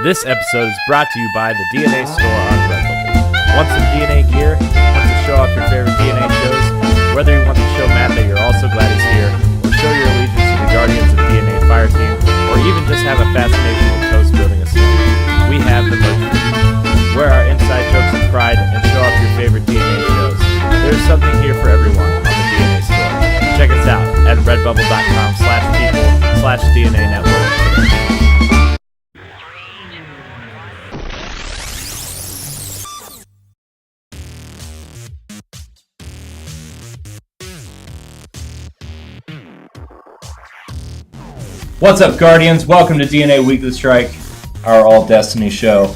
This episode is brought to you by the DNA Store on Redbubble. Want some DNA gear? Want to show off your favorite DNA shows? Whether you want to show Matt that you're also glad he's here, or show your allegiance to the Guardians of DNA Fire Team, or even just have a fascination with toast building a snow, we have the merch for you. Wear our inside jokes with pride and show off your favorite DNA shows. There's something here for everyone on the DNA Store. Check us out at redbubble.com/people/DNA Network. What's up, Guardians? Welcome to DNA Weekly Strike, our All Destiny show.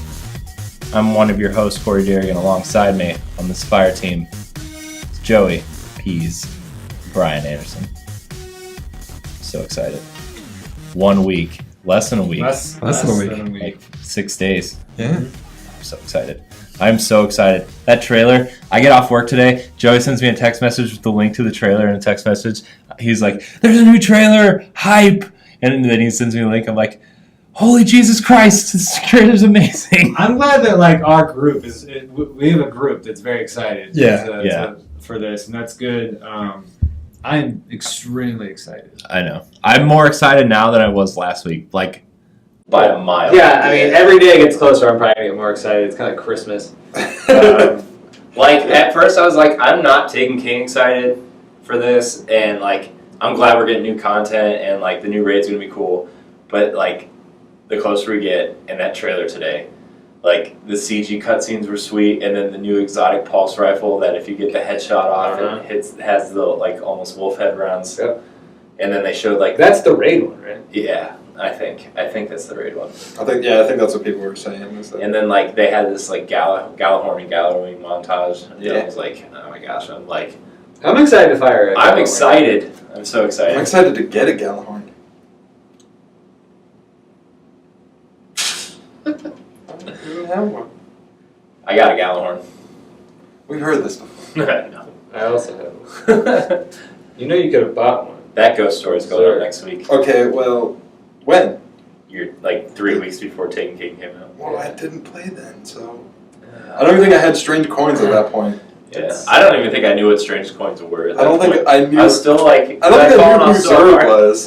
I'm one of your hosts, Corey Derrigan. Alongside me on this fire team, it's Joey Pease, Brian Anderson. So excited. 1 week. Less than a week. Less than a week. Like 6 days. Yeah. I'm so excited. I'm so excited. That trailer, I get off work today. Joey sends me a text message with the link to the trailer and a text message. He's like, there's a new trailer. Hype. And then he sends me a link. I'm like, holy Jesus Christ, this trailer's amazing. I'm glad that our group we have a group that's very excited for this, and that's good. I'm extremely excited. I know. I'm more excited now than I was last week, like by a mile. Yeah, I mean, every day it gets closer, I'm probably going to get more excited. It's kind of like Christmas. Like, at first I was like, I'm not taking King excited for this, and I'm glad we're getting new content, and the new raid's gonna be cool. But the closer we get, and that trailer today, the CG cutscenes were sweet, and then the new exotic pulse rifle that if you get the headshot off, it has the almost wolf head rounds. Yep. And then they showed that's the raid one, right? Yeah, I think that's the raid one. I think that's what people were saying. And then they had this Galahorn and Galahorn montage. And I was like, oh my gosh, I'm excited to fire it. I'm excited. I'm so excited. I'm excited to get a Galahorn. We don't have one. I got a Galahorn. We've heard this before. No. I also have one. You know you could have bought one. That ghost story's going up next week. Okay, well, when? You're 3 weeks before Taken King came out. Well, I didn't play then, so... I don't even think I had strange coins at that point. Yeah, I don't even think I knew what strange coins were. I don't think I knew. I was still I don't think I knew who Zerg was.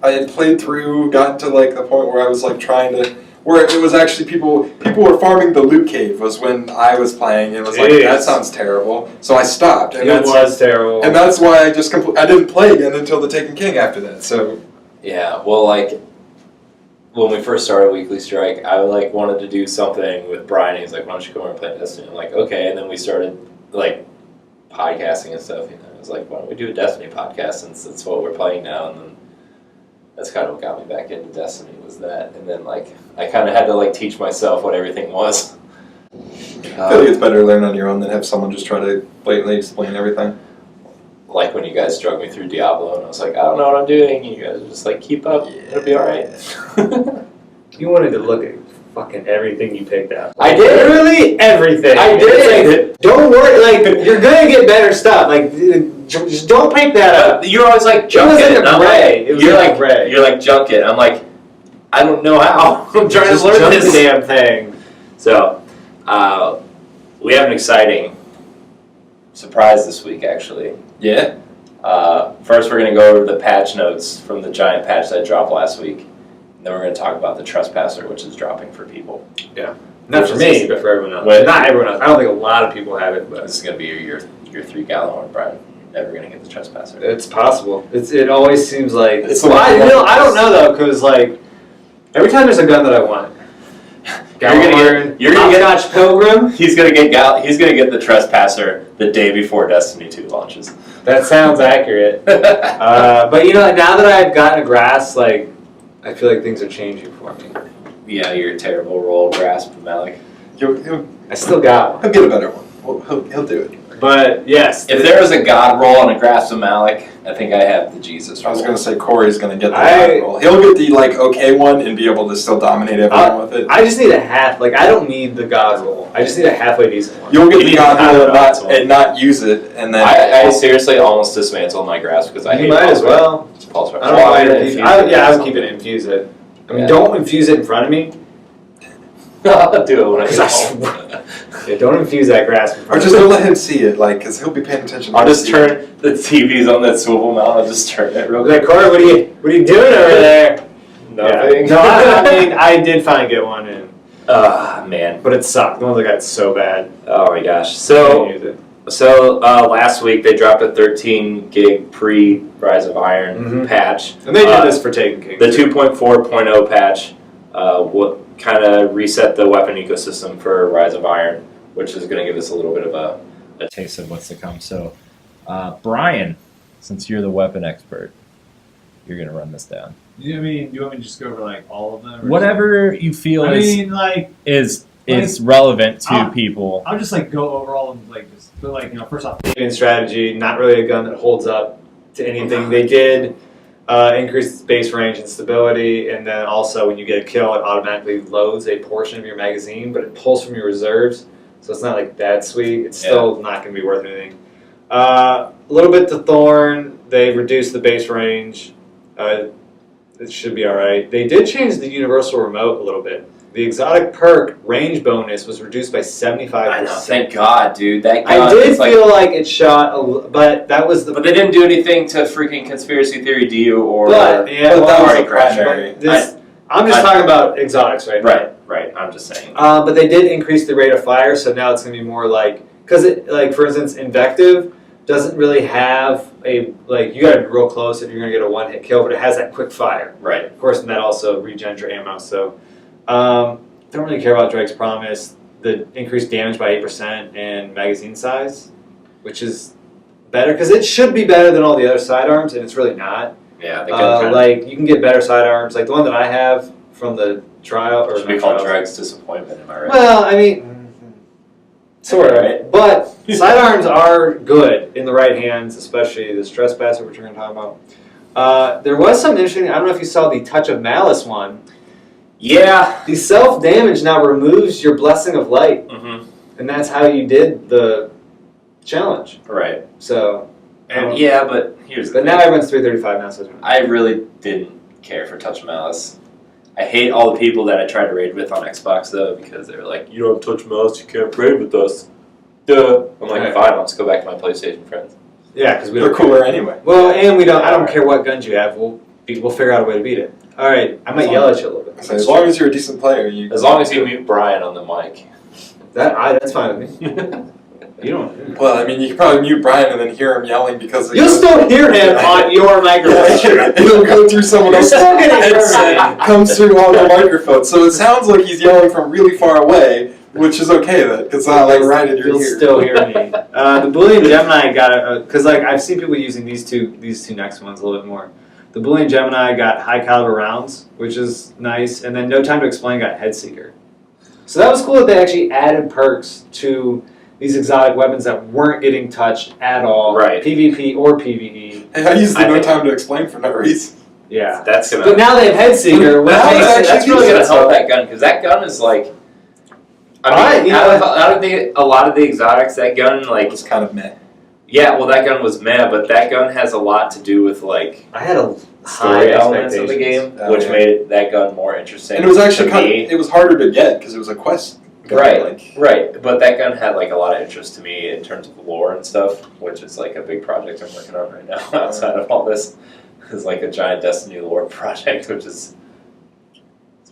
I had played through, gotten to the point where I was trying to, where it was actually people were farming the loot cave was when I was playing. It was that sounds terrible. So I stopped. And it was terrible. And that's why I just I didn't play again until the Taken King after that. So yeah, well, when we first started Weekly Strike, I wanted to do something with Brian. He's like, why don't you come over and play Destiny? I'm like, okay. And then we started podcasting and stuff. I was like, why don't we do a Destiny podcast since that's what we're playing now? And then that's kind of what got me back into Destiny was that. And then I kind of had to teach myself what everything was. I feel like it's better to learn on your own than have someone just try to blatantly explain everything. Like when you guys drug me through Diablo and I was like, I don't know what I'm doing. You guys are just keep up. Yeah. It'll be alright. You wanted to look at fucking everything you picked out. I did. Literally everything. I did. Don't worry, you're gonna get better stuff. Just don't pick that up. You're always junk it. You're like junk it. I'm like, I don't know how. I'm trying to learn this damn thing. So, we have an exciting surprise this week, actually. Yeah. First, we're gonna go over the patch notes from the giant patch that dropped last week. Then we're going to talk about the Trespasser, which is dropping for people. Yeah. Not for me, but for everyone else. Not everyone else. I don't think a lot of people have it. But this is going to be your 3 Galahorn, Brian. You're never going to get the Trespasser. It's possible. It always seems like... I don't know, though, because, every time there's a gun that I want... Galahorn, you're going to get Scotch Pilgrim. He's going to get the Trespasser the day before Destiny 2 launches. That sounds accurate. But, now that I've gotten a grasp, I feel like things are changing for me. Yeah, your terrible roll grasp, Malik. I still got one. He'll get a better one. He'll do it. But yes, if there was a God roll and a grasp of Malik, I think I have the Jesus roll. I was going to say Corey's going to get the God roll. He'll get the okay one and be able to still dominate everyone with it. I just need a half. I don't need the God roll. I just need a halfway decent one. You'll get the God roll and not use it, and then I seriously almost dismantled my grasp because I hate might as well. Pulse I don't know why I would keep it infuse it. I mean, don't infuse it in front of me. I'll do it when I get home. Yeah, don't infuse that grass. Or just don't let him see it, like, because he'll be paying attention. I'll just turn the TV's on that swivel mount. I'll just turn it real quick. Like, Corey, what are you doing over there? Nothing. Yeah. No, I mean, I did finally get one in. Man. But it sucked. The ones I got so bad. Oh my gosh. So last week they dropped a 13 gig pre-Rise of Iron patch. And they did this for Taken King. The 2.4.0 patch what kind of reset the weapon ecosystem for Rise of Iron, which is going to give us a little bit of a taste of what's to come. So, Brian, since you're the weapon expert, you're going to run this down. I mean, do you want me to just go over like all of them? Or Whatever you feel is relevant to people. I'll just like go over all of them, like just go like first off. Strategy, not really a gun that holds up to anything. They did increase its base range and stability, and then also when you get a kill, it automatically loads a portion of your magazine, but it pulls from your reserves, so it's not like that sweet. It's still not going to be worth anything. A little bit to Thorn, they reduced the base range. It should be alright. They did change the universal remote a little bit. The exotic perk range bonus was reduced by 75%. I know, thank God, dude. That gun I did feel like it shot, but that was the. But they didn't do anything to freaking Conspiracy Theory D or But that was the Crasher. I'm just talking about exotics right now. Right. I'm just saying. But they did increase the rate of fire, so now it's going to be more like, because for instance, Invective doesn't really have you got to be real close if you're going to get a one-hit kill, but it has that quick fire. Right. Of course, and that also regens your ammo. So, don't really care about Drake's Promise. The increased damage by 8% and magazine size, which is better because it should be better than all the other sidearms, and it's really not. Yeah, you can get better sidearms. Like the one that I have from the trial, or should be called Drake's Disappointment. Am I right? Well, I mean, sort of. Right? But sidearms are good in the right hands, especially this Trespasser, which we're going to talk about. There was something interesting. I don't know if you saw the Touch of Malice one. Yeah. The self-damage now removes your Blessing of Light. And that's how you did the challenge. Right. So. And but here's the thing. Now everyone's 335 now. So I really didn't care for Touch of Malice. I hate all the people that I tried to raid with on Xbox, though, because they were like, you don't have Touch of Malice, you can't raid with us. Duh. I'm like, fine, I'll just go back to my PlayStation friends. Yeah, because they're cooler anyway. Well, and we don't. I don't care what guns you have. We'll figure out a way to beat it. All right, I might yell at you a little bit. As long as you're a decent player, as long as you mute Brian on the mic. That's fine with me. You don't. Well, I mean, you can probably mute Brian and then hear him yelling because you'll still hear him on your microphone. It'll go through someone else's headset, comes through on the microphone. So it sounds like he's yelling from really far away, which is okay then, because it's not like right in your ear. You'll still hear me. The Boolean Gemini got because I've seen people using these two next ones a little bit more. The Boolean Gemini got high caliber rounds, which is nice, and then No Time to Explain got Headseeker. So that was cool that they actually added perks to these exotic weapons that weren't getting touched at all, right? PvP or PvE. Hey, I used the No Time to Explain for no reason. Yeah, that's gonna. But now they have Headseeker. That's really gonna help that gun because that gun is like. I mean, out of a lot of the exotics, that gun was kind of meh. Yeah, well, that gun was meh, but that gun has a lot to do with I had a story elements of the game, which made that gun more interesting. And it was actually it was harder to get because it was a quest. Right. But that gun had a lot of interest to me in terms of lore and stuff, which is a big project I'm working on right now. Outside of all this, is a giant Destiny lore project, which is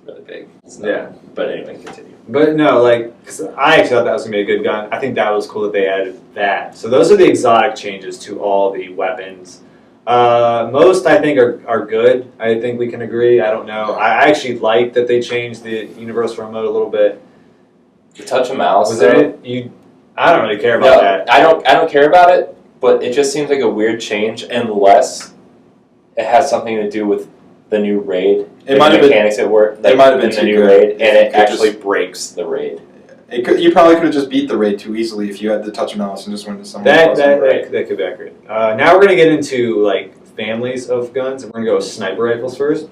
really big. But anyway, continue. But no, because I actually thought that was gonna be a good gun. I think that was cool that they added that. So those are the exotic changes to all the weapons. Most I think are good. I think we can agree. I don't know. I actually like that they changed the universal remote a little bit. The Touch of Malice. Was it? I don't really care about that. I don't care about it, but it just seems like a weird change unless it has something to do with the new raid. It might have mechanics at work. It might have been the new raid, and it actually breaks the raid. You probably could have just beat the raid too easily if you had the Touch of Malice and just went to someone else. That could be accurate. Now we're gonna get into families of guns, and we're gonna go with sniper rifles first.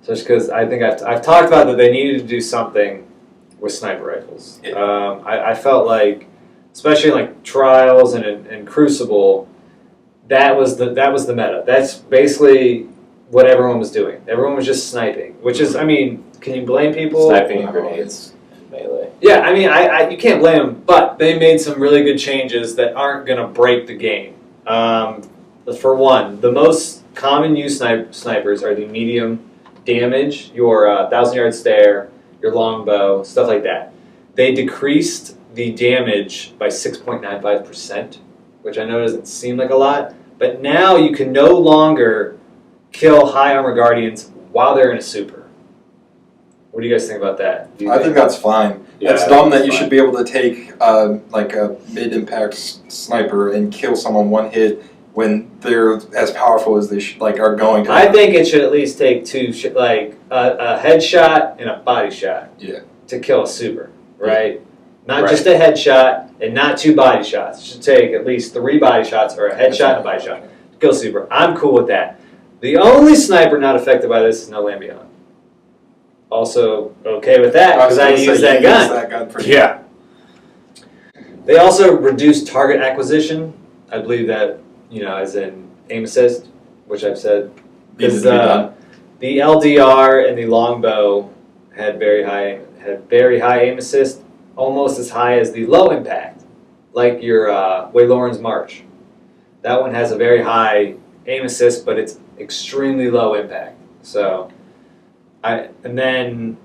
So just because I think I've talked about that they needed to do something with sniper rifles. Yeah. I felt like, especially in Trials and Crucible, that was the meta. That's basically what everyone was doing. Everyone was just sniping, which is, I mean, can you blame people? Sniping and grenades. melee. Yeah, I mean, you can't blame them, but they made some really good changes that aren't going to break the game. For one, the most common use snipers are the medium damage, your 1,000-yard stare, your longbow, stuff like that. They decreased the damage by 6.95%, which I know doesn't seem like a lot, but now you can no longer kill high armor guardians while they're in a super. What do you guys think about that? I think that's fine. Yeah, it's dumb that you fine. should be able to take like a mid-impact sniper and kill someone one hit when they're as powerful as they are going to. I think it should at least take two, like a headshot and a body shot. Yeah. To kill a super, right? Not just a headshot and not 2 body shots. It should take at least 3 body shots or a headshot and a body shot to kill a super. I'm cool with that. The only sniper not affected by this is No Land Beyond. Also okay with that because I use that gun. Yeah. They also reduced target acquisition. I believe that, as in aim assist, which I've said. Because the LDR and the longbow had very high aim assist, almost as high as the low impact, like your Wayloran's March. That one has a very high aim assist, but it's extremely low impact. So, and then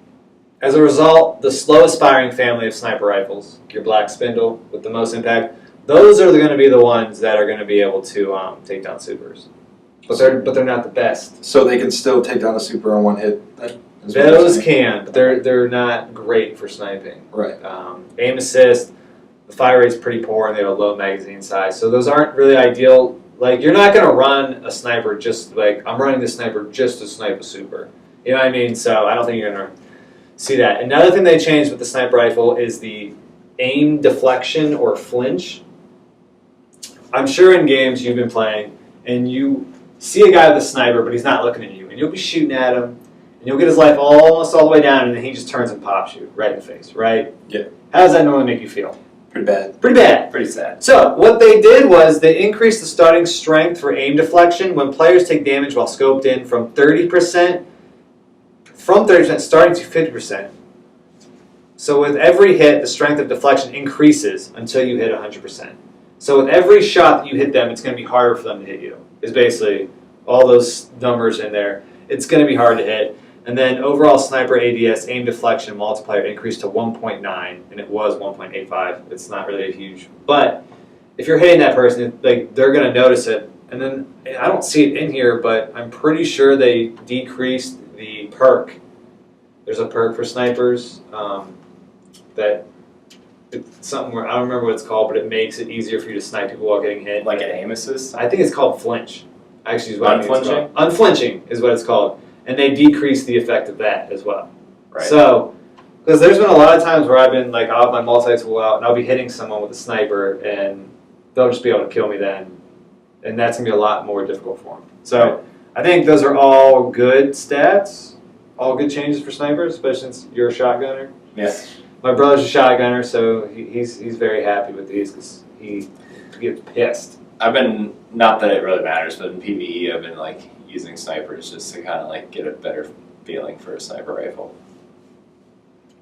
as a result, the slowest firing family of sniper rifles, your Black Spindle with the most impact, those are going to be the ones that are going to be able to take down supers. But they're not the best. So they can still take down a super on one hit. Those can, but they're not great for sniping. Right. Aim assist, the fire rate's pretty poor, and they have a low magazine size. So those aren't really ideal. Like, you're not going to run a sniper just like, I'm running this sniper just to snipe a super. You know what I mean? So I don't think you're going to see that. Another thing they changed with the sniper rifle is the aim deflection or flinch. I'm sure in games you've been playing, and you see a guy with a sniper, but he's not looking at you, and you'll be shooting at him, and you'll get his life almost all the way down, and then he just turns and pops you right in the face, right? Yeah. How does that normally make you feel? Pretty bad. Pretty bad. Pretty sad. So, what they did was they increased the starting strength for aim deflection when players take damage while scoped in from 30% starting to 50%. So with every hit, the strength of deflection increases until you hit 100%. So with every shot that you hit them, it's going to be harder for them to hit you. Is basically all those numbers in there. It's going to be hard to hit. And then overall sniper ADS aim deflection multiplier increased to 1.9, and it was 1.85. It's not really a huge, but if you're hitting that person, like, they're going to notice it. And then I don't see it in here, but I'm pretty sure they decreased the perk. There's a perk for snipers that it's something where I don't remember what it's called, but it makes it easier for you to snipe people while getting hit. Like an aim assist? I think it's called flinch. Actually, is what Unflinching? Unflinching is what it's called. And they decrease the effect of that as well. Right. So, because there's been a lot of times where I've been like, I'll have my multi-tool out and I'll be hitting someone with a sniper and they'll just be able to kill me then. And that's going to be a lot more difficult for them. So, I think those are all good stats, all good changes for snipers, especially since you're a shotgunner. Yes. My brother's a shotgunner, so he's very happy with these because he gets pissed. I've been, not that it really matters, but in PvE I've been like using snipers just to kind of like get a better feeling for a sniper rifle.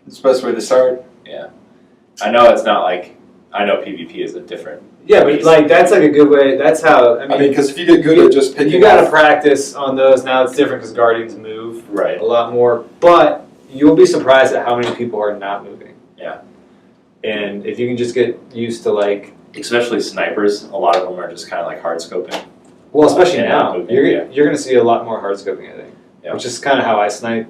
It's the best way to start. Yeah. I know it's not like, I know PvP is a different Yeah, but like that's like a good way. That's how I mean. Because if you get good at just picking, you got to practice on those. Now it's different because guardians move Right. a lot more, but you'll be surprised at how many people are not moving. Yeah. And if you can just get used to like, especially snipers, a lot of them are just kind of like hard scoping. well, especially Yeah, now, moving, you're going to see a lot more hard scoping, I think, Yeah. which is kind of how I snipe.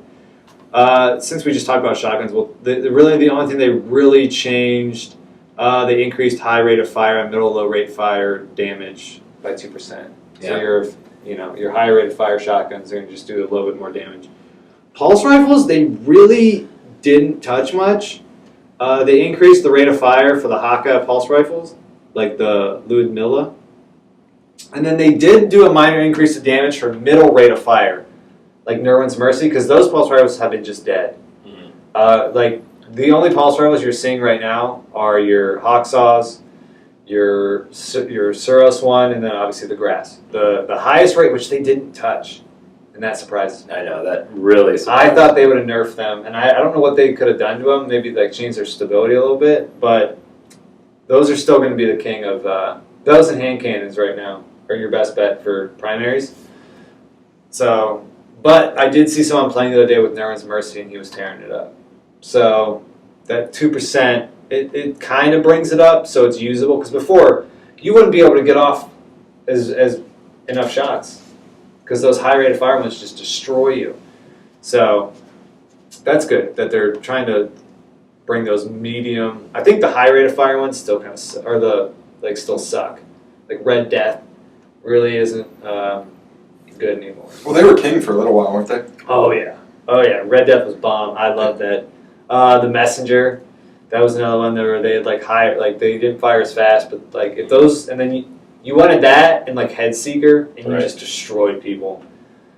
Since we just talked about shotguns, well, the only thing they really changed, they increased high rate of fire and middle low rate fire damage by 2%. So Yeah. your higher rate of fire shotguns are going to just do a little bit more damage. Pulse rifles, they really didn't touch much. They increased the rate of fire for the Haka pulse rifles, like the Ludmilla. And then they did do a minor increase of damage for middle rate of fire, like Nerwin's Mercy, because those pulse rifles have been just dead. Mm-hmm. Like the only pulse rifles you're seeing right now are your Hawksaws, your Suros one, and then obviously the Grass. The highest rate, which they didn't touch, and that surprises me. I know, that really I surprised thought they would have nerfed them, and I don't know what they could have done to them. Maybe like change their stability a little bit, but those are still going to be the king of those and hand cannons right now are your best bet for primaries. So, but I did see someone playing the other day with Nerman's Mercy, and he was tearing it up. So that 2%, it kind of brings it up, so it's usable. Because before, you wouldn't be able to get off as enough shots, because those high rated fire ones just destroy you. So that's good that they're trying to bring those medium. I think the high rated fire ones still kind of are still suck. Like Red Death really isn't good anymore. Well, they were king for a little while, weren't they? Oh yeah. Red Death was bomb. I love that. The Messenger, that was another one where they had they didn't fire as fast, but like if those, and then you wanted that and like Head Seeker, and you just destroyed people.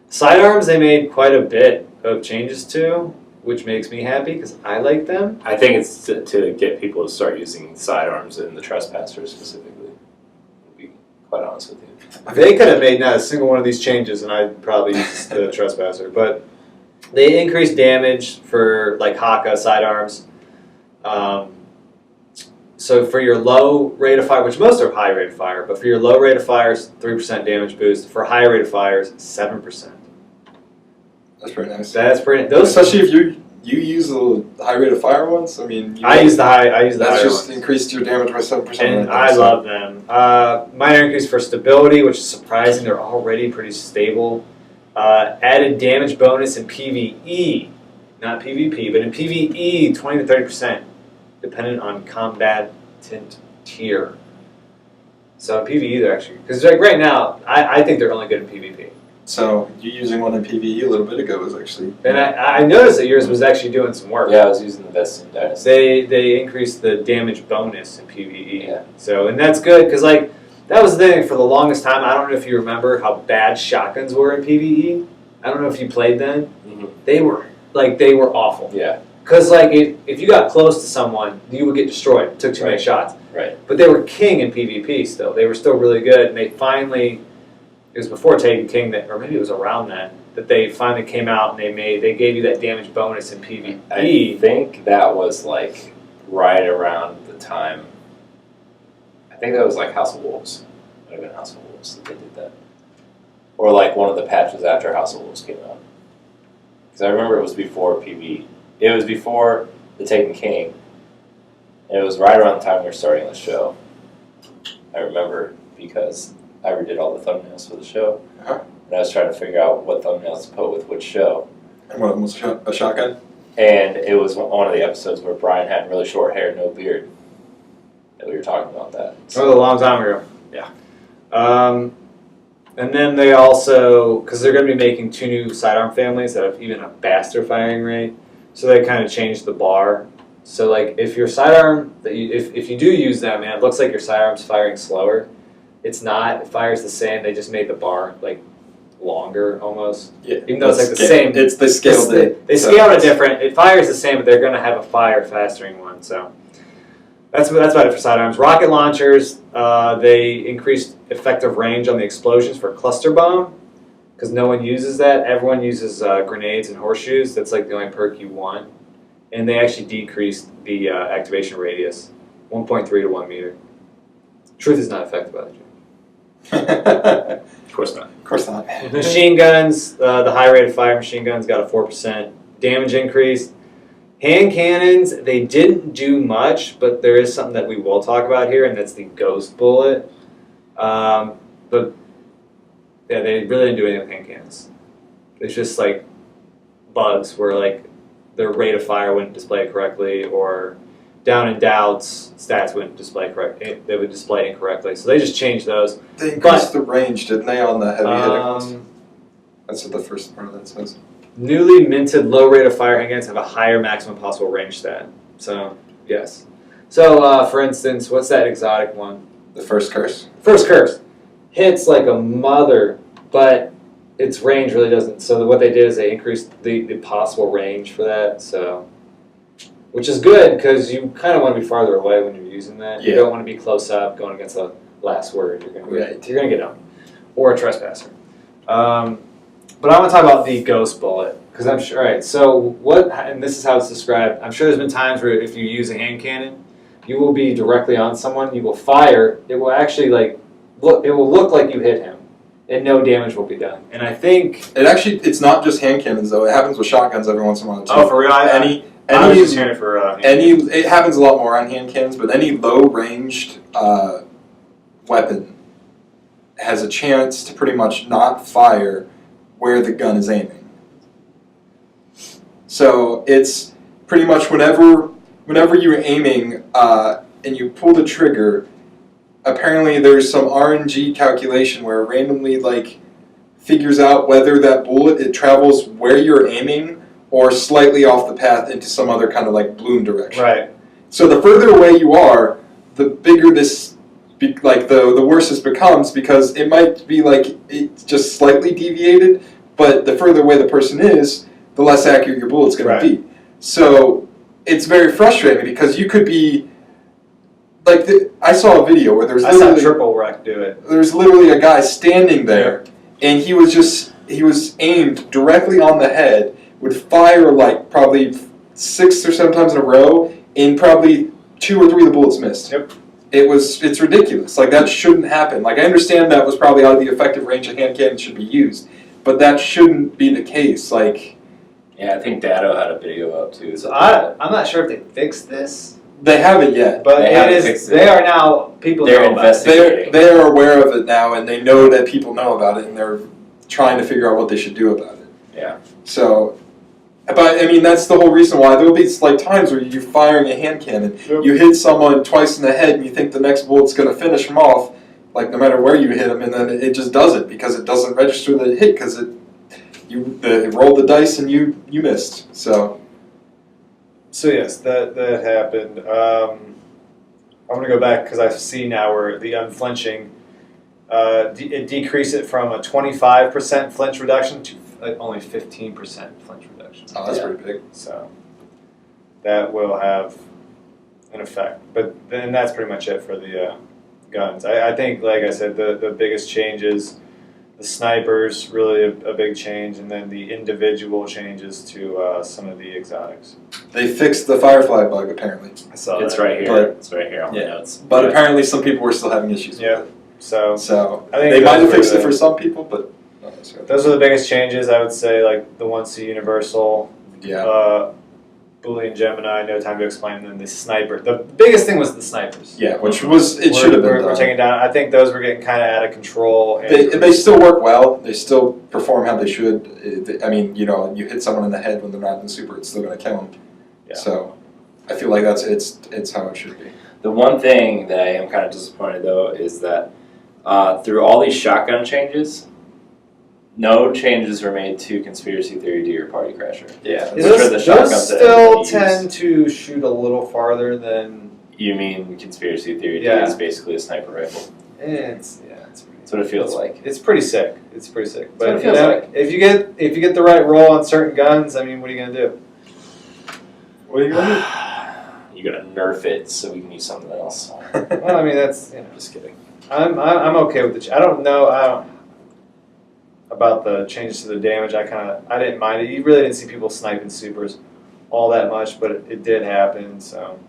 Sidearms, they made quite a bit of changes to, which makes me happy because I like them. I think it's to get people to start using sidearms in the Trespasser specifically, to be quite honest with you. They could have made not a single one of these changes, and I'd probably use the Trespasser. But they increased damage for like Haka sidearms. So for your low rate of fire, which most are high rate of fire, but for your low rate of fires, 3% damage boost. For high rate of fires, 7%. That's pretty nice. That's pretty. Especially if you use the high rate of fire ones. I mean, I use the high. That's just ones. Increased your damage by 7%. And I love them. Minor increase for stability, which is surprising. They're already pretty stable. Added damage bonus in PvE, not PvP, but in PvE, 20 to 30%, dependent on combatant tier. So in PvE, they're actually, because like right now, I think they're only good in PvP. So you using one in PvE a little bit ago was actually. And I noticed that yours was actually doing some work. Yeah, I was using the best in Dynasty. They increased the damage bonus in PvE. Yeah. So, and that's good, because like, that was the thing for the longest time. I don't know if you remember how bad shotguns were in PvE. I don't know if you played then. Mm-hmm. They were awful. Yeah. Because like if you got close to someone, you would get destroyed. It took too many shots. Right. But they were king in PvP still. They were still really good, and they finally. It was before Taken King that, or maybe it was around then, that they finally came out and they gave you that damage bonus in PvE. I think that was like right around the time. I think that was like House of Wolves. Might have been House of Wolves that they did that, or like one of the patches after House of Wolves came out. Because I remember it was before PvE. It was before the Taken King, and it was right around the time we were starting the show. I remember because I redid all the thumbnails for the show, and I was trying to figure out what thumbnails to put with which show. And one of them was a shotgun? And it was one of the episodes where Brian had really short hair, no beard. And we were talking about that. So. Oh, a long time ago. Yeah. And then they also, because they're going to be making 2 new sidearm families that have even a faster firing rate, so they kind of changed the bar. So like if your sidearm, if you do use them, and it looks like your sidearm's firing slower, it's not. It fires the same. They just made the bar like longer almost. Yeah. Even though it's like the same. They scaled it. They scaled it different. It fires the same, but they're going to have a fire fastering one. So that's about it for sidearms. Rocket launchers. They increased effective range on the explosions for cluster bomb because no one uses that. Everyone uses grenades and horseshoes. That's like the only perk you want. And they actually decreased the activation radius, 1.3 to 1 meter. Truth is not affected by the change. Of course not. Of course not. Machine guns, the high rate of fire machine guns got a 4% damage increase. Hand cannons, they didn't do much, but there is something that we will talk about here, and that's the ghost bullet. But yeah, they really didn't do anything with hand cannons. It's just like bugs where like their rate of fire wouldn't display it correctly, or down in doubts, stats wouldn't display correctly. They would display incorrectly. So they just changed those. They increased the range, didn't they, on the heavy hitting ones? That's what the first part of that says. Newly minted low rate of fire handguns have a higher maximum possible range stat. So, yes. So, for instance, what's that exotic one? The first curse. First curse. Hits like a mother, but its range really doesn't. So what they did is they increased the possible range for that. So, which is good because you kind of want to be farther away when you're using that. You don't want to be close up going against the last word. You're gonna get them, or a trespasser. But I want to talk about the ghost bullet because I'm sure. All right, so what? And this is how it's described. I'm sure there's been times where if you use a hand cannon, you will be directly on someone. You will fire. It will actually look. It will look like you hit him, and no damage will be done. And I think it's not just hand cannons though. It happens with shotguns every once in a while too. Oh, for real? I was just hearing it for it happens a lot more on hand cannons, but any low ranged weapon has a chance to pretty much not fire where the gun is aiming. So it's pretty much whenever you're aiming and you pull the trigger, apparently there's some RNG calculation where it randomly figures out whether that bullet it travels where you're aiming or slightly off the path into some other kind of bloom direction. Right. So the further away you are, the bigger this, the worse this becomes because it might be it's just slightly deviated, but the further away the person is, the less accurate your bullet's going to be. So it's very frustrating because you could be I saw a video where there's literally... I saw Triple Wreck do it. There's literally a guy standing there, and he was aimed directly on the head, would fire probably 6 or 7 times in a row, and probably 2 or 3 of the bullets missed. Yep. It's ridiculous. That shouldn't happen. I understand that was probably out of the effective range a hand cannon should be used, but that shouldn't be the case. Yeah, I think Dado had a video up too. So I'm not sure if they fixed this. They haven't yet. But they are now, people they're know about investigating. They are aware of it now, and they know that people know about it, and they're trying to figure out what they should do about it. Yeah. So, but I mean, that's the whole reason why there'll be times where you're firing a hand cannon, you hit someone twice in the head, and you think the next bullet's going to finish them off, no matter where you hit them, and then it just doesn't because it doesn't register the hit because it rolled the dice and you missed. So yes, that happened. I'm going to go back because I see now where the unflinching, it decreased it from a 25% flinch reduction to only 15% flinch reduction. Oh, that's pretty big. So that will have an effect. But then that's pretty much it for the guns. I think, like I said, the biggest changes, the snipers, really a big change, and then the individual changes to some of the exotics. They fixed the firefly bug, apparently. I saw it's that. right here. It's right here on the notes. But apparently some people were still having issues with it. So I think they might have fixed it for some people, but not necessarily. Those are the biggest changes, I would say, the ones to Universal, Boolean Gemini, No Time to Explain, and then the sniper. The biggest thing was the snipers. Yeah, which was, it should have been We're taking down. I think those were getting kind of out of control. They still work well. They still perform how they should. I mean, you hit someone in the head when they're not in super, it's still going to kill them. Yeah. So I feel like it's how it should be. The one thing that I am kind of disappointed though is that through all these shotgun changes, no changes were made to Conspiracy Theory D or Party Crasher. Yeah, which are the shotguns those that still tend to shoot a little farther than. You mean Conspiracy Theory D is basically a sniper rifle? It's That's what it feels like. It's pretty sick. It's pretty sick. But what it feels like. if you get the right roll on certain guns, I mean, what are you gonna do? What are you going to do? You're gonna nerf it so we can use something else. Well, I mean, that's Just kidding. I'm okay with I don't know about the changes to the damage. I didn't mind it. You really didn't see people sniping supers all that much, but it did happen. So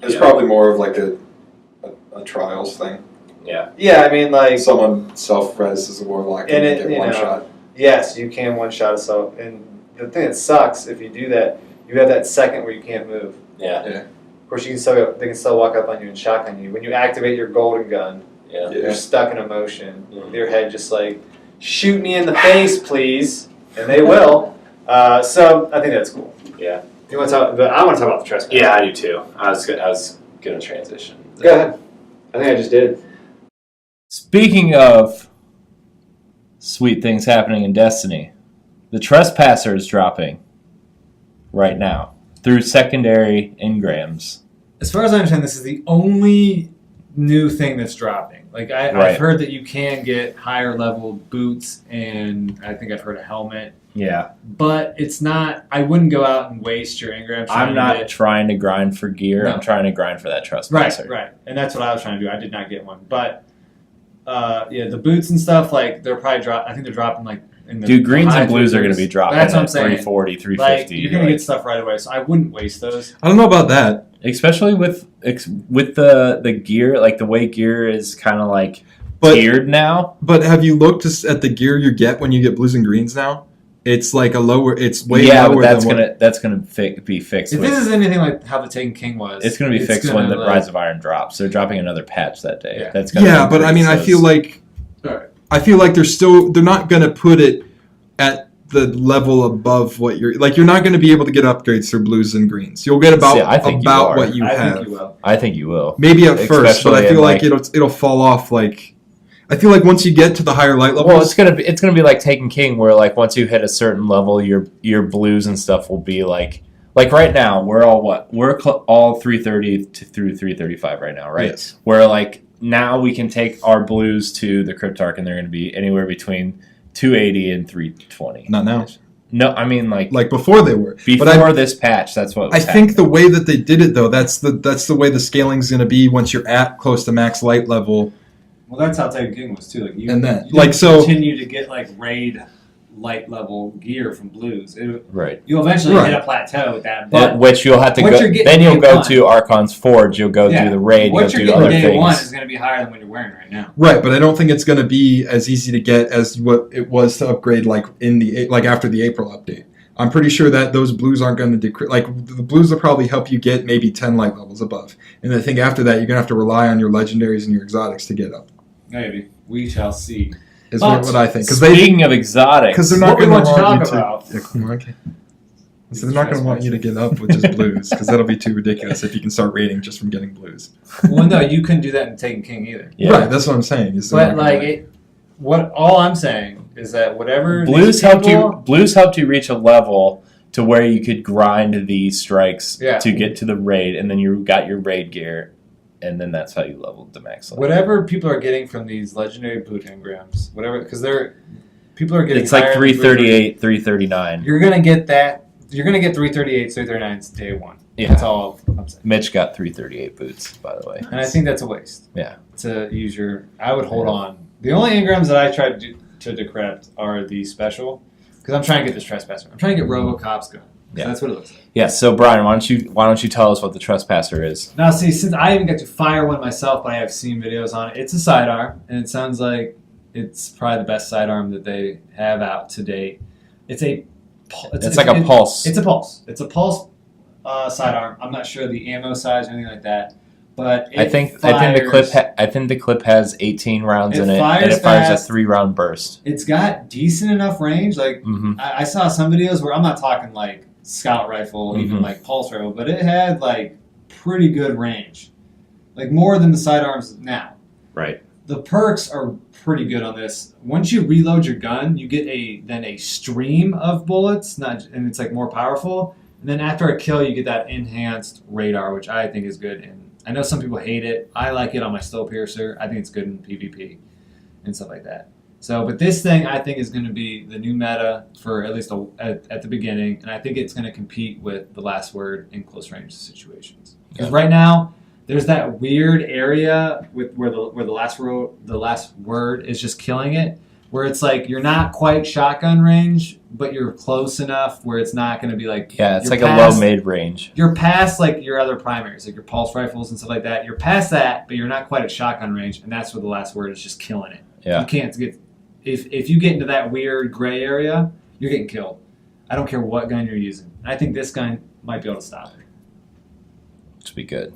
it's probably more of a trials thing. Yeah. Yeah, I mean, someone self-res as a warlock and you get one shot. Yes, you can one shot a self, and the thing that sucks if you do that, you have that second where you can't move. Yeah. Of course, they can still walk up on you and shotgun you. When you activate your golden gun, you're stuck in a motion. Mm-hmm. Your head just shoot me in the face, please, and they will. So I think that's cool. Yeah. You want to talk? But I want to talk about the Trespasser. Yeah, I do too. I was gonna transition. Go ahead. I think I just did. Speaking of sweet things happening in Destiny, the Trespasser is dropping right now through secondary engrams. As far as I understand, this is the only new thing that's dropping. I've heard that you can get higher level boots, and I think I've heard a helmet. Yeah. But it's not, I wouldn't go out and waste your engrams. I'm not trying to grind for gear. No. I'm trying to grind for that Trespasser. Right. And that's what I was trying to do. I did not get one. But, the boots and stuff, they're probably I think they're dropping Dude, greens and blues are going to be dropping That's what I'm at saying. 340, 350. Like, you're going to get stuff right away, so I wouldn't waste those. I don't know about that. Especially with the gear, like the way gear is kind of like tiered now. But have you looked at the gear you get when you get blues and greens now? It's like it's way but lower that's gonna be fixed. If this is anything like how the Taken King was, it's gonna be fixed when the Rise of Iron drops. They're dropping another patch that day. Yeah. That's gonna but I mean, I feel like they're not gonna put it at the level above what you're not gonna be able to get upgrades through blues and greens. You'll get about what you have. Think you will. I think you will. Maybe at first, but I feel like it'll fall off. Like I feel like once you get to the higher light levels, well, it's gonna be like Taken King, where like once you hit a certain level, your blues and stuff will be like right now we're all all 330 through 335 right now, right? Yes. Where like now we can take our blues to the Cryptarch, and they're gonna be anywhere between 280 and 320. Not now. No, I mean like before they were. Before this patch, that's what was think the way that they did it though, that's the way the scaling's gonna be once you're at close to max light level. Well, that's how Taken King was too. Like you, And then, you like, so- continue to get like raid light level gear from blues. right. You'll eventually Right. hit a plateau with that, but Which you'll have to what go. you're getting Then you'll day go one- to Archon's Forge. You'll go do the raid. what You'll you're do getting other day things. one is going to be higher than what you're wearing right now. Right, but I don't think it's going to be as easy to get as what it was to upgrade like after the April update. I'm pretty sure that those blues aren't going to decrease. Like the blues will probably help you get maybe 10 light levels above, and I think after that you're going to have to rely on your legendaries and your exotics to get up. Maybe we shall see. Is But what I think. Speaking of exotics, Because they're not What we going to want to want you talk to. about. Yeah, come on, okay. So they're not going to want you to get up with just blues because that'll be too ridiculous if you can start rating just from getting blues. Well, no, you couldn't do that in Taken King either. yeah. Right, that's what I'm saying. Is they're But not gonna like all I'm saying is that whatever Blues these helped you. people- Blues helped you reach a level to where you could grind these strikes Yeah. to get to the raid, and then you got your raid gear, and then that's how you leveled the max level. whatever people are getting from these legendary boot engrams, whatever, because people are getting. It's like higher than 338, 339. You're gonna get that. You're gonna get 338, 339 day one. Yeah. That's all I'm saying. Mitch got 338 boots, by the way. And I think that's a waste. Yeah. To use I would hold on. The only engrams that I tried to decrypt are the special, because I'm trying to get this Trespasser. I'm trying to get RoboCop's gun. Yeah. That's what it looks like. Yeah. So Brian, why don't you tell us what the Trespasser is? Now, see, since I haven't got to fire one myself, but I have seen videos on it. It's a sidearm, and it sounds like it's probably the best sidearm that they have out to date. It's like a pulse. It's a pulse. It's a pulse sidearm. I'm not sure the ammo size or anything like that, but I think the clip has 18 rounds in it, and it fires a 3-round burst. It's got decent enough range. Like Mm-hmm. I saw some videos where I'm not talking like scout rifle, even Mhm. like pulse rifle, but it had like pretty good range, like more than the sidearms now. Right. The perks are pretty good on this. Once you reload your gun, you get a stream of bullets, and it's like more powerful. And then after a kill, you get that enhanced radar, which I think is good. And I know some people hate it. I like it on my Stowpiercer. I think it's good in PvP and stuff like that. So, but this thing I think is going to be the new meta for at least at the beginning, and I think it's going to compete with the last word in close range situations. Because right now, there's that weird area where the last word is just killing it, where it's like you're not quite shotgun range, but you're close enough where it's not going to be like Yeah, it's you're like a low mid range. You're past like your other primaries, like your pulse rifles and stuff like that. You're past that, but you're not quite at shotgun range, and that's where the last word is just killing it. Yeah. You can't get if you get into that weird gray area, you're getting killed. I don't care what gun you're using. I think this gun might be able to stop it. Which would be good,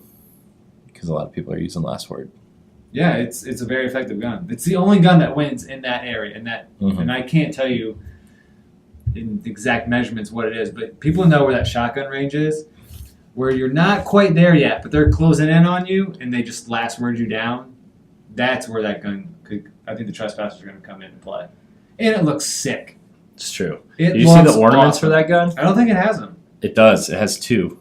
because a lot of people are using last word. Yeah, it's a very effective gun. It's the only gun that wins in that area, Mhm. and I can't tell you in exact measurements what it is, but people know where that shotgun range is, where you're not quite there yet, but they're closing in on you, and they just last word you down. That's where that gun could. I think the Trespasser is going to come in and play, and it looks sick. It's true. It Do you see the looks ornaments awesome. for that gun? I don't think it has them. It does. It has two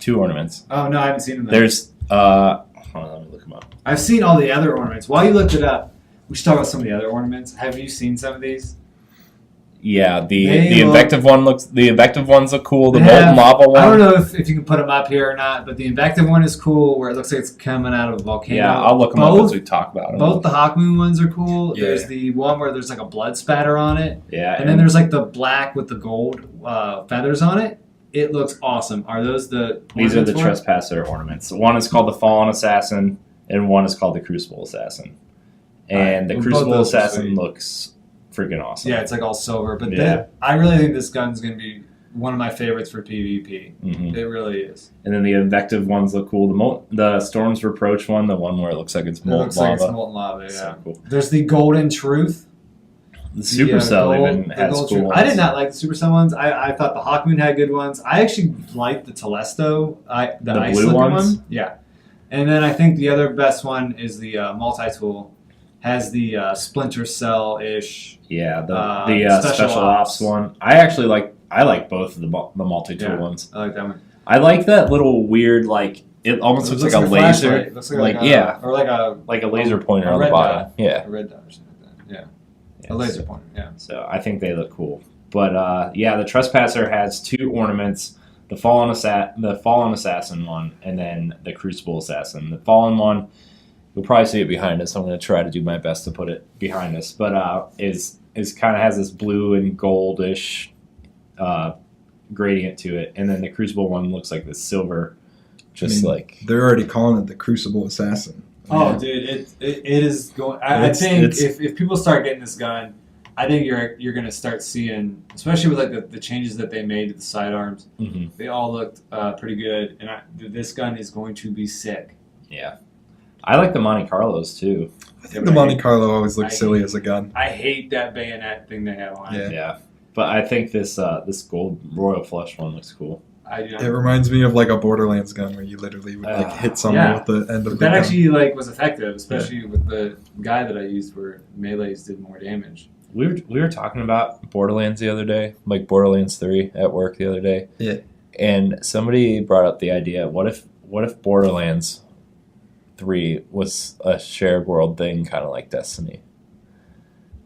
ornaments. Oh no, I haven't seen them. There's hold on, let me look them up. I've seen all the other ornaments. While you looked it up, we should talk about some of the other ornaments. Have you seen some of these? Yeah, the They invective ones look cool. The They molten have- lava one. I don't know if you can put them up here or not, but the invective one is cool, where it looks like it's coming out of a volcano. Yeah, I'll look them up as we talk about them. Both the Hawkmoon ones are cool. Yeah. There's the one where there's like a blood spatter on it, Yeah, and then there's like the black with the gold feathers on it. It looks awesome. Are those the these are the ornaments for it? Trespasser ornaments. One is called the Fallen Assassin, and one is called the Crucible Assassin. And the Well, both Crucible those are Assassin sweet. looks freaking awesome. Yeah, it's like all silver, but Yeah. I really think this gun's gonna be one of my favorites for PvP. Mhm. It really is. And then the invective ones look cool. The Storm's Reproach one, the one where it looks like it's It molten looks like lava. it's molten lava. Yeah. So cool. There's the Golden Truth. The Supercell even the has gold cool truth. ones. I did not like the Supercell ones. I thought the Hawkmoon had good ones. I actually liked the Telesto, the ice blue looking ones? one. Yeah. And then I think the other best one is the multi-tool. Has the Splinter Cell-ish. Yeah, the special ops one. I like both of the multi-tool Yeah. ones. I like that one. I like that little weird, like, it almost looks like a laser. flashlight. It looks Like, a, yeah. Or like a laser pointer a on the red bottom. Yeah. A red dot or something like that. Yeah. Yeah, A laser pointer, yeah. So I think they look cool. But yeah, the Trespasser has 2 ornaments: the Fallen Assassin one, and then the Crucible Assassin. The Fallen one, you'll probably see it behind us. I'm going to try to do my best to put it behind us. But is kind of has this blue and goldish gradient to it, and then the Crucible one looks like this silver, like they're already calling it the Crucible Assassin. Oh, Yeah. dude, it is going. I think if people start getting this gun, I think you're gonna start seeing, especially with like the changes that they made to the sidearms. Mhm. They all looked pretty good, and this gun is going to be sick. Yeah. I like the Monte Carlos too. I think the Monte Carlo always looks silly as a gun. I hate that bayonet thing they have on. Yeah. Yeah. But I think this gold Royal Flush one looks cool. It reminds me of like a Borderlands gun where you literally would like hit someone yeah. with the end of the That gun. actually was effective, especially with the guy that I used where melees did more damage. We were talking about Borderlands the other day, like Borderlands 3 at work the other day. Yeah. And somebody brought up the idea, what if Borderlands 3 was a shared world thing, kind of like Destiny?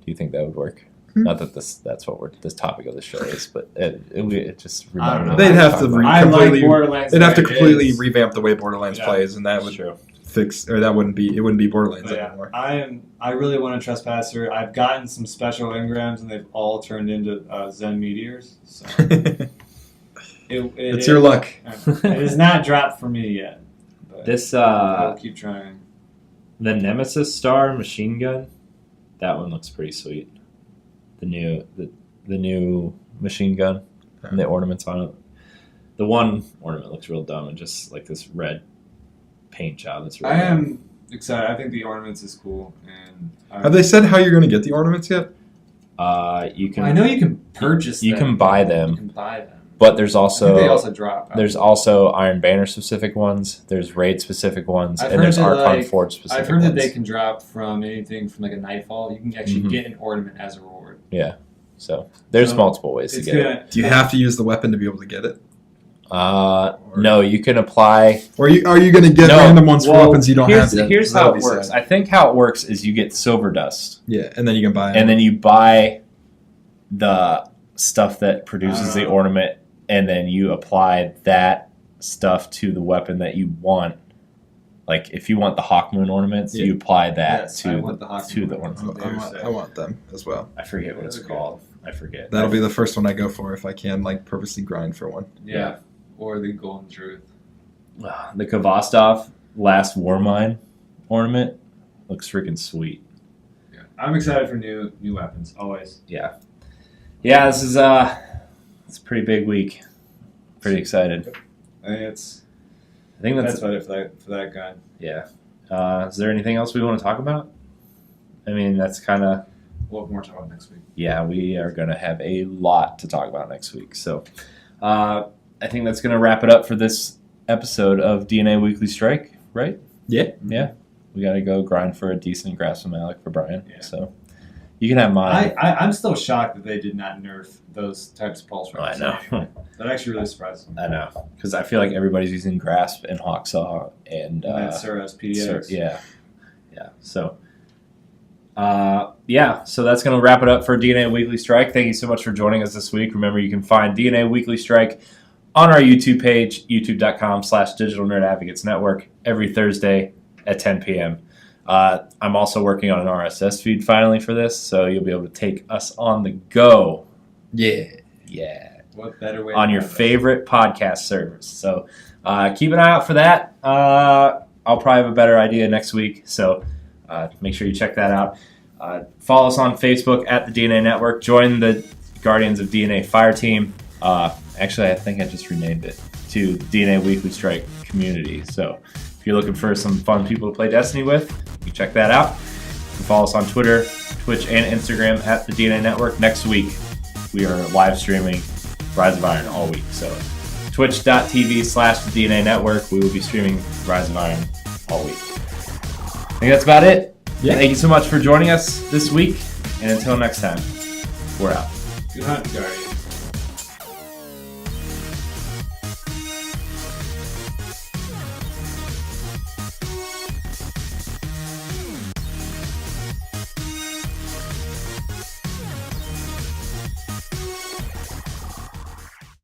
Do you think that would work? Not that that's what this topic of the show is, but it just reminded me. They'd have to I like completely. Borderlands. They'd have to the way it completely is. revamp the way Borderlands Yeah. plays, and that would True. fix, or that wouldn't be. It wouldn't be Borderlands But yeah, anymore. I really want a Trespasser. I've gotten some special engrams, and they've all turned into Zen meteors. So It's your luck. It has not dropped for me yet. But This I'll keep trying. the Nemesis Star machine gun, that one looks pretty sweet. The new machine gun and the ornaments on it. The one ornament looks real dumb and just like this red paint job. That's really I dumb. am excited. I think the ornaments is cool, and Have they said how you're going to get the ornaments yet? You can. I know you can purchase. You them. can buy them. You can buy them. But there's I think they also also drop. there's also Iron Banner specific ones. There's Raid specific ones, I've and there's heard that, Archon like, Forge specific. I've heard that ones. they can drop from anything from like a Nightfall. You can actually Mhm. get an ornament as a reward. Yeah. So there's So, multiple ways to It's get it. gonna. Do you have to use the weapon to be able to get it? No, you can apply. Or are you going to get No, random ones for well, weapons you don't here's, have yet? Here's That'll how it be works. sad. I think how it works is you get silver dust, Yeah, and then you can buy and then you buy the stuff that produces the ornament, and then you apply that stuff to the weapon that you want. Like if you want the Hawkmoon ornaments, Yeah. you apply that Yes, I to want the Hawkmoon to the ornaments. ornament. I want them as well. I forget what it's Those are good. called. I forget. That'll be the first one I go for if I can, like, purposely grind for one. Yeah. Or the Golden Truth. The Kvostov Last War Mine ornament looks freaking sweet. Yeah. I'm excited for new weapons always. Yeah, this is it's a pretty big week. Pretty excited. I think it's I think that's about it for that gun. yeah. Is there anything else we want to talk about? I mean, that's kind of We'll have more to talk about next week. yeah. We are going to have a lot to talk about next week. So, I think that's going to wrap it up for this episode of DNA Weekly Strike. Right? Yeah. Yeah. We got to go grind for a decent Grasp of Malik for Brian. Yeah. So, you can have mine. I'm still shocked that they did not nerf those types of pulse I rifles. know. That actually really surprised me. I know, because I feel like everybody's using Grasp and Hawksaw and And that Suros PDX. yeah. So So that's going to wrap it up for DNA Weekly Strike. Thank you so much for joining us this week. Remember, you can find DNA Weekly Strike on our YouTube page, youtube.com/Digital Nerd Advocates Network, every Thursday at 10 p.m. I'm also working on an RSS feed finally for this, so you'll be able to take us on the go. Yeah. What better way On to your have it? favorite podcast service. So keep an eye out for that. I'll probably have a better idea next week, so make sure you check that out. Follow us on Facebook at the DNA Network. Join the Guardians of DNA Fire Team. Actually, I think I just renamed it to DNA Weekly Strike Community. So if you're looking for some fun people to play Destiny with, you can check that out. You can follow us on Twitter, Twitch, and Instagram at the DNA Network. Next week, we are live streaming Rise of Iron all week. So twitch.tv/the DNA Network. We will be streaming Rise of Iron all week. I think that's about it. Yeah. Thank you so much for joining us this week. And until next time, we're out. Good hunt, Guardian.